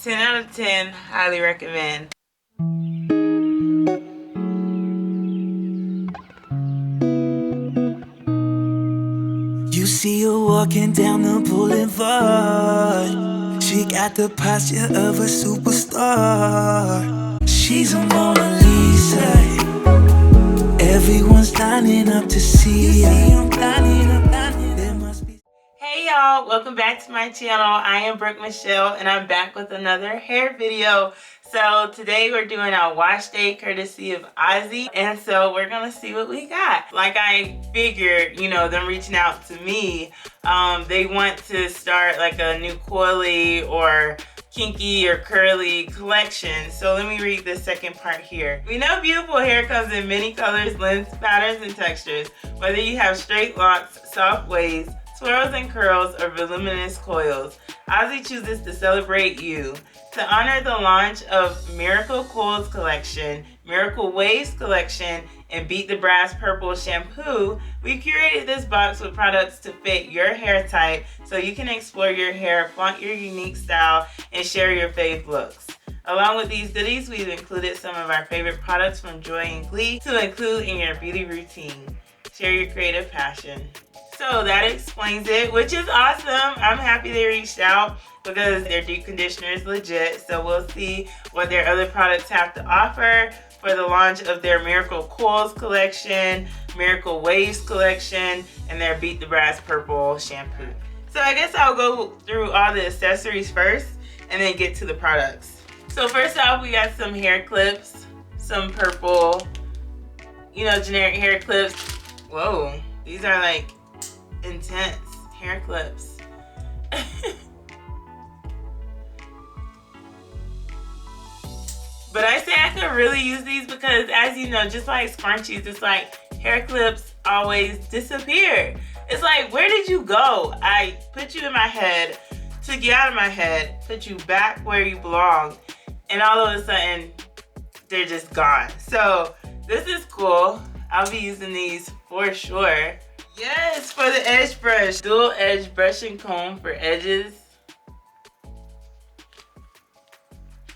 10 out of 10, highly recommend. You see her walking down the boulevard. She got the posture of a superstar. She's a Mona Lisa. Everyone's lining up to see her. There must be. Hey y'all, welcome back to my channel. I am Brooke Michelle and I'm back with another hair video. So today we're doing our wash day courtesy of Aussie, and so we're gonna see what we got. Like I figured, you know, them reaching out to me, they want to start like a new coily or kinky or curly collection. So let me read the second part here. We know beautiful hair comes in many colors, lengths, patterns, and textures. Whether you have straight locks, soft waves, swirls and curls, or voluminous coils, Aussie chooses to celebrate you. To honor the launch of Miracle Coils collection, Miracle Waves collection, and Beat the Brass Purple shampoo, we curated this box with products to fit your hair type so you can explore your hair, flaunt your unique style, and share your fave looks. Along with these goodies, we've included some of our favorite products from Joy and Glee to include in your beauty routine. Share your creative passion. So that explains it, which is awesome. I'm happy they reached out because their deep conditioner is legit. So we'll see what their other products have to offer for the launch of their Miracle Coils collection, Miracle Waves collection, and their Beat the Brass Purple shampoo. So I guess I'll go through all the accessories first and then get to the products. So first off, we got some hair clips, some purple, you know, generic hair clips. Whoa, these are like intense hair clips. But I say I could really use these because, as you know, just like scrunchies, it's like hair clips always disappear. It's like, where did you go? I put you in my head, took you out of my head, put you back where you belong, and all of a sudden they're just gone. So this is cool. I'll be using these for sure. Yes, for the edge brush. Dual edge brush and comb for edges.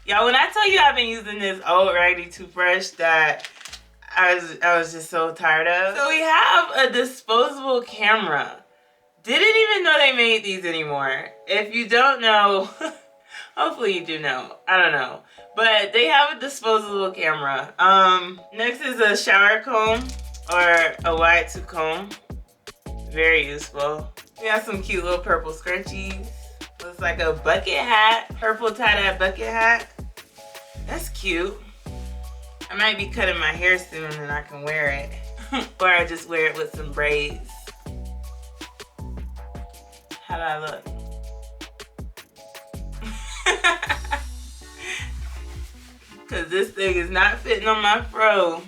Y'all, when I tell you I've been using this old raggedy toothbrush that I was just so tired of. So we have a disposable camera. Didn't even know they made these anymore. If you don't know, hopefully you do know. I don't know. But they have a disposable camera. Next is a shower comb or a wide tooth comb. Very useful. We have some cute little purple scrunchies. Looks like a bucket hat. Purple tie-dye bucket hat. That's cute. I might be cutting my hair soon and I can wear it. Or I just wear it with some braids. How do I look? Cause this thing is not fitting on my fro.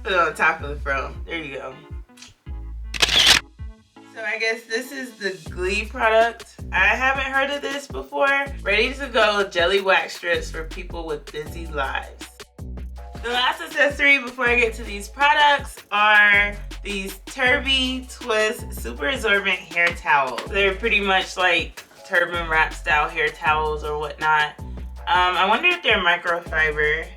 Put it on top of the fro. There you go. So I guess this is the Glee product. I haven't heard of this before. Ready to go jelly wax strips for people with busy lives. The last accessory before I get to these products are these Turbie Twist super absorbent hair towels. They're pretty much like turban wrap style hair towels or whatnot. I wonder if they're microfiber.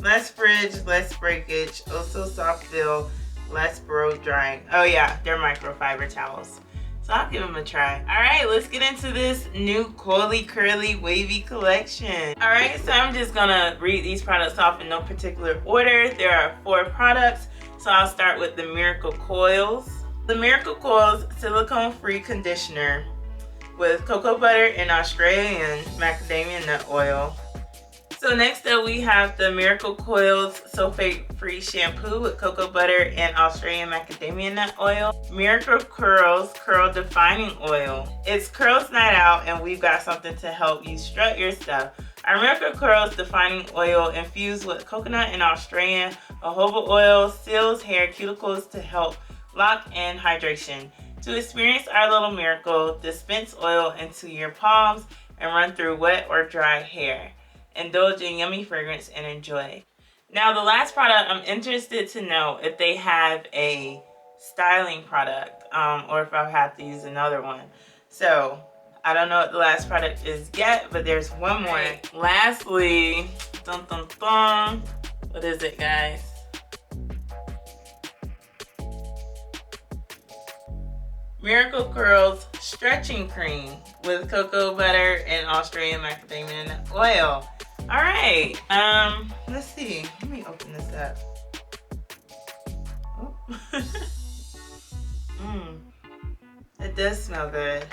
Less fridge, less breakage, also soft feel, less blow drying. Oh yeah, they're microfiber towels. So I'll give them a try. All right, let's get into this new coily, curly, wavy collection. All right, so I'm just gonna read these products off in no particular order. There are 4 products, so I'll start with the Miracle Coils. The Miracle Coils silicone-free conditioner with cocoa butter and Australian macadamia nut oil. So next up we have the Miracle Coils sulfate-free shampoo with cocoa butter and Australian macadamia nut oil. Miracle Curls curl defining oil. It's curls night out and we've got something to help you strut your stuff. Our Miracle Curls defining oil infused with coconut and Australian jojoba oil seals hair cuticles to help lock in hydration. To experience our little miracle, dispense oil into your palms and run through wet or dry hair. Indulge in yummy fragrance and enjoy. Now the last product, I'm interested to know if they have a styling product or if I'll have to use another one. So I don't know what the last product is yet, but there's one more. Lastly, dun dun dun. What is it, guys? Miracle Curls stretching cream with cocoa butter and Australian macadamia nut oil. All right, let's see. Let me open this up. Oh. It does smell good.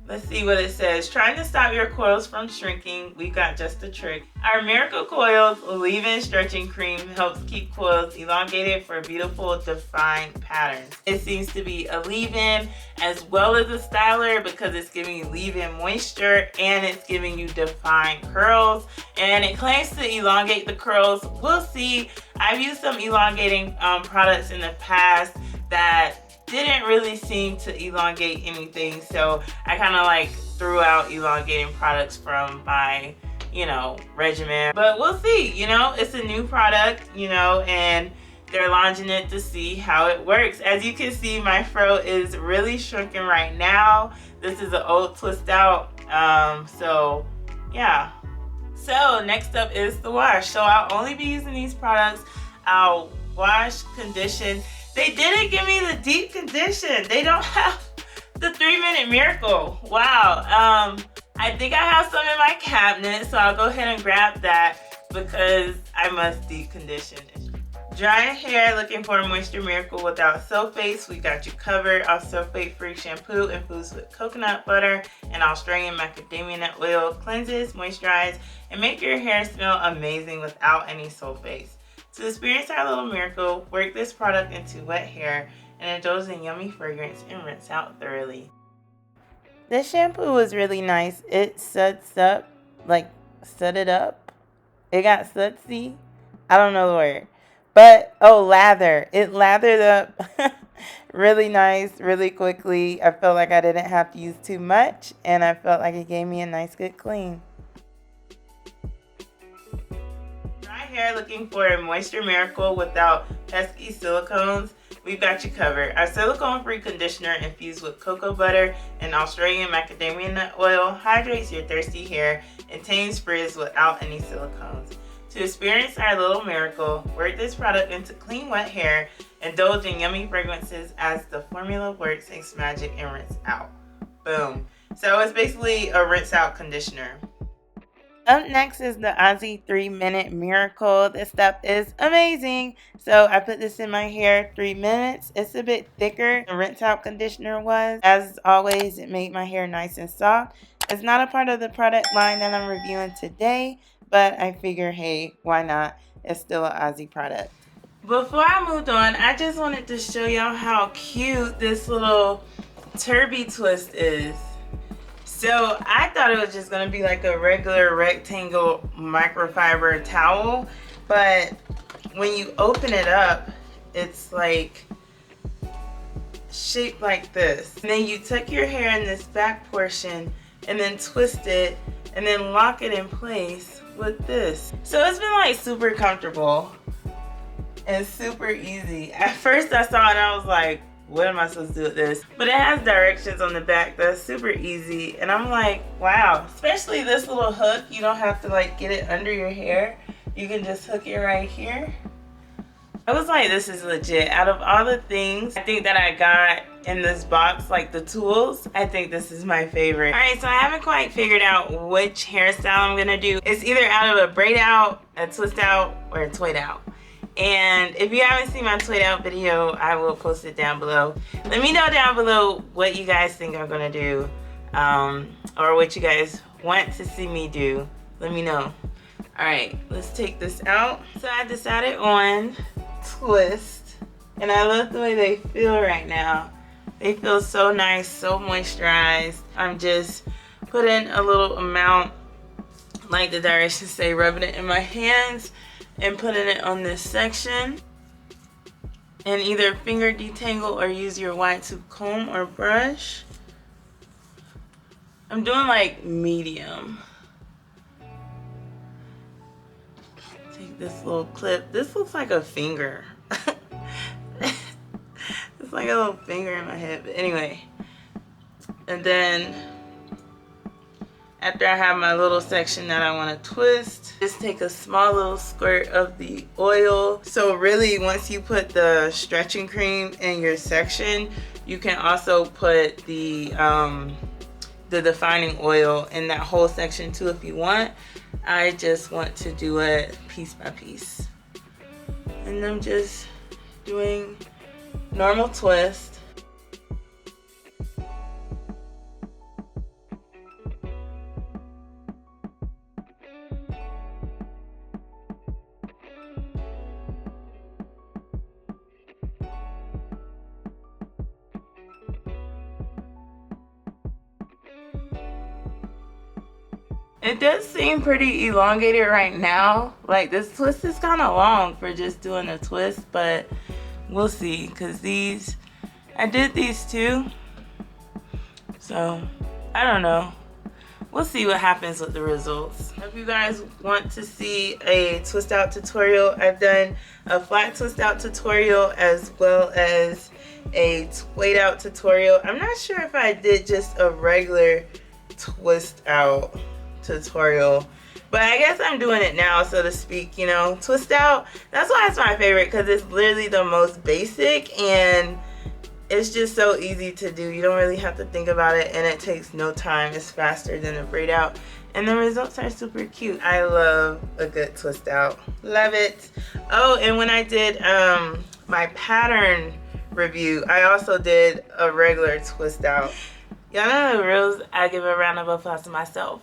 Let's see what it says. Trying to stop your coils from shrinking, we've got just a trick. Our Miracle Coils leave-in stretching cream helps keep coils elongated for beautiful defined patterns. It seems to be a leave-in as well as a styler because it's giving you leave-in moisture and it's giving you defined curls. And it claims to elongate the curls. We'll see. I've used some elongating products in the past that didn't really seem to elongate anything, so I kind of like threw out elongating products from my, you know, regimen. But we'll see, you know, it's a new product, you know, and they're launching it to see how it works. As you can see, my fro is really shrinking right now. This is an old twist out, so yeah. So next up is the wash. So I'll only be using these products. I'll wash, condition. They didn't give me the deep condition. They don't have the 3-minute miracle. Wow. I think I have some in my cabinet, so I'll go ahead and grab that because I must deep condition it. Dry hair, looking for a moisture miracle without sulfates. We got you covered. Our sulfate-free shampoo infused with coconut butter and Australian macadamia nut oil cleanses, moisturizes, and make your hair smell amazing without any sulfates. To experience our little miracle, work this product into wet hair and indulge in yummy fragrance and rinse out thoroughly. This shampoo was really nice. It suds up, like sudded up. It got sudsy. I don't know the word. But, oh, lather. It lathered up really nice, really quickly. I felt like I didn't have to use too much, and I felt like it gave me a nice, good clean. Hair, looking for a moisture miracle without pesky silicones, we've got you covered. Our silicone-free conditioner infused with cocoa butter and Australian macadamia nut oil hydrates your thirsty hair and tames frizz without any silicones. To experience our little miracle, work this product into clean wet hair, indulge in yummy fragrances as the formula works its magic and rinse out. Boom. So it's basically a rinse out conditioner. Up next is the Aussie 3-minute miracle. This stuff is amazing. So I put this in my hair 3 minutes. It's a bit thicker than the rinse out conditioner was. As always, it made my hair nice and soft. It's not a part of the product line that I'm reviewing today, but I figure, hey, why not? It's still an Aussie product. Before I moved on, I just wanted to show y'all how cute this little Turbie Twist is. So I thought it was just going to be like a regular rectangle microfiber towel, but when you open it up, it's like shaped like this. And then you tuck your hair in this back portion and then twist it and then lock it in place with this. So it's been like super comfortable and super easy. At first I saw it and I was like, what am I supposed to do with this? But it has directions on the back that's super easy. And I'm like, wow. Especially this little hook. You don't have to like get it under your hair. You can just hook it right here. I was like, this is legit. Out of all the things I think that I got in this box, like the tools, I think this is my favorite. All right, so I haven't quite figured out which hairstyle I'm gonna do. It's either out of a braid out, a twist out, or a twist out. And if you haven't seen my twist out video, I will post it down below. Let me know down below what you guys think I'm gonna do, or what you guys want to see me do. Let me know. All right, let's take this out. So I decided on twist, and I love the way they feel right now. They feel so nice, so moisturized. I'm just putting a little amount, like the directions say, rubbing it in my hands and putting it on this section, and either finger detangle or use your wide tooth comb or brush. I'm doing like medium. Take this little clip. This looks like a finger. It's like a little finger in my head, but anyway, And then after I have my little section that I want to twist, just take a small little squirt of the oil. So really, once you put the stretching cream in your section, you can also put the defining oil in that whole section too if you want. I just want to do it piece by piece. And I'm just doing normal twist. It does seem pretty elongated right now. Like this twist is kind of long for just doing a twist, but we'll see, because I did these too. So I don't know. We'll see what happens with the results. If you guys want to see a twist out tutorial, I've done a flat twist out tutorial as well as a twist out tutorial. I'm not sure if I did just a regular twist out tutorial, but I guess I'm doing it now, so to speak. You know, twist out, that's why it's my favorite, because it's literally the most basic and it's just so easy to do. You don't really have to think about it, and it takes no time. It's faster than a braid out, and the results are super cute. I love a good twist out. Love it. Oh, and when I did my pattern review, I also did a regular twist out. Y'all know the rules. I give a round of applause to myself.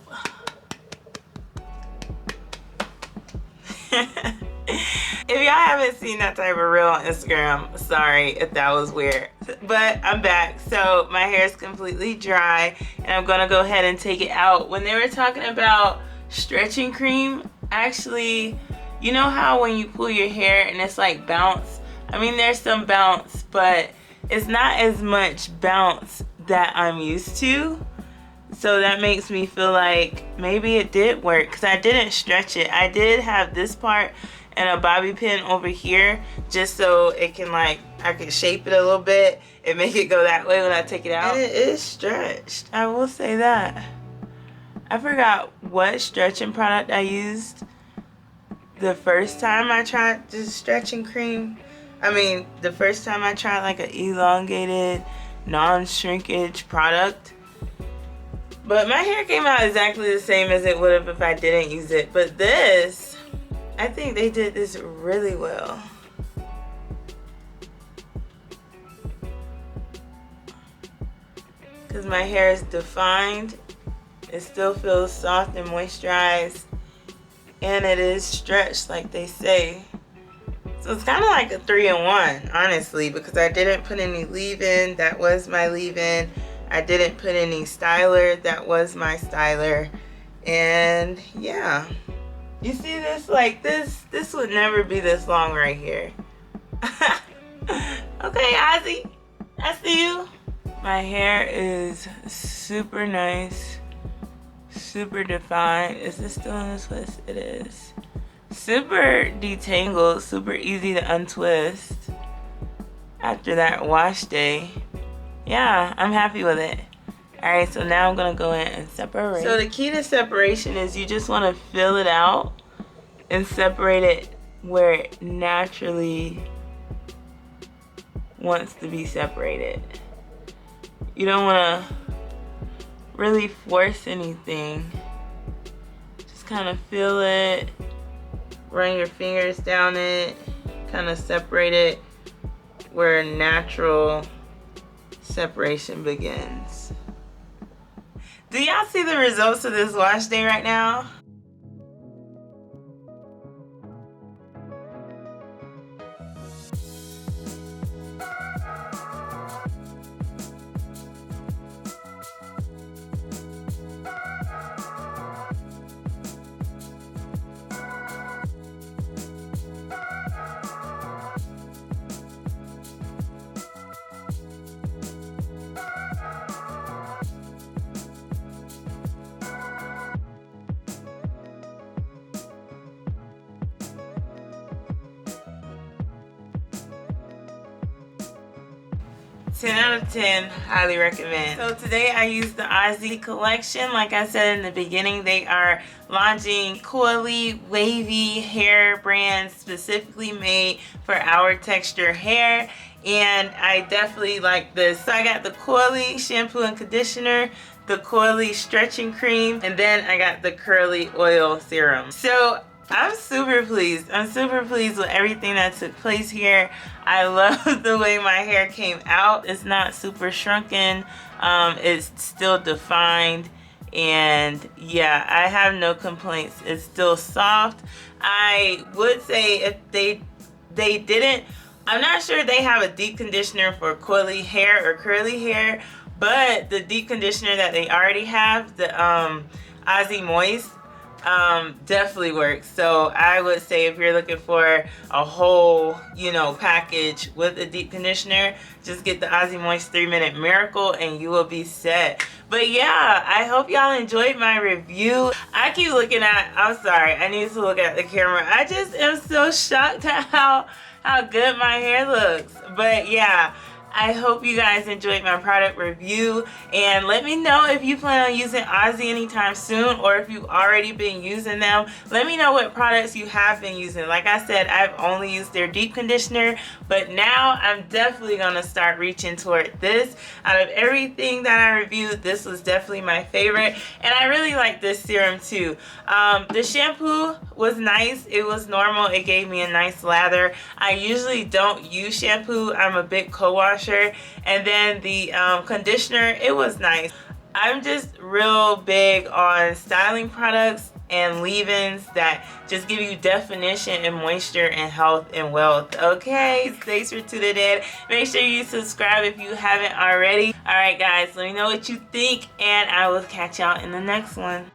If y'all haven't seen that type of reel on Instagram, sorry if that was weird, but I'm back. So my hair is completely dry and I'm gonna go ahead and take it out. When they were talking about stretching cream, actually, you know how when you pull your hair and it's like bounce? I mean, there's some bounce, but it's not as much bounce that I'm used to. So that makes me feel like maybe it did work, because I didn't stretch it. I did have this part and a bobby pin over here just so it can, like, I can shape it a little bit and make it go that way when I take it out. And it is stretched, I will say that. I forgot what stretching product I used the first time I tried this stretching cream. I mean, the first time I tried like an elongated non-shrinkage product. But my hair came out exactly the same as it would have if I didn't use it. But this, I think they did this really well. Because my hair is defined. It still feels soft and moisturized. And it is stretched like they say. So it's kind of like a 3-in-1, honestly. Because I didn't put any leave-in. That was my leave-in. I didn't put any styler. That was my styler. And yeah. You see this? Like this would never be this long right here. Okay, Aussie. I see you. My hair is super nice. Super defined. Is this still in the twist? It is. Super detangled. Super easy to untwist. After that wash day. Yeah, I'm happy with it. Alright, so now I'm going to go in and separate. So the key to separation is you just want to fill it out and separate it where it naturally wants to be separated. You don't want to really force anything. Just kind of feel it. Run your fingers down it. Kind of separate it where natural separation begins. Do y'all see the results of this wash day right now? 10 out of 10, highly recommend. So today I used the Aussie collection. Like I said in the beginning, they are launching coily, wavy hair brands specifically made for our texture hair. And I definitely like this. So I got the coily shampoo and conditioner, the coily stretching cream, and then I got the curly oil serum. So I'm super pleased. I'm super pleased with everything that took place here. I love the way my hair came out. It's not super shrunken. It's still defined. And yeah, I have no complaints. It's still soft. I would say if they didn't, I'm not sure they have a deep conditioner for coily hair or curly hair, but the deep conditioner that they already have, the Aussie Moist, definitely works. So I would say if you're looking for a whole, you know, package with a deep conditioner, just get the Aussie Moist 3-Minute Miracle and you will be set. But yeah, I hope y'all enjoyed my review. I keep looking at, I'm sorry, I need to look at the camera. I just am so shocked at how good my hair looks. But yeah, I hope you guys enjoyed my product review, and let me know if you plan on using Aussie anytime soon, or if you've already been using them. Let me know what products you have been using. Like I said, I've only used their deep conditioner, but now I'm definitely gonna start reaching toward this. Out of everything that I reviewed, this was definitely my favorite, and I really like this serum too. The shampoo was nice. It was normal. It gave me a nice lather. I usually don't use shampoo. I'm a big co-washer. And then the conditioner, it was nice. I'm just real big on styling products and leave-ins that just give you definition and moisture and health and wealth. Okay, thanks for tuning in. Make sure you subscribe if you haven't already. All right, guys, let me know what you think, and I will catch y'all in the next one.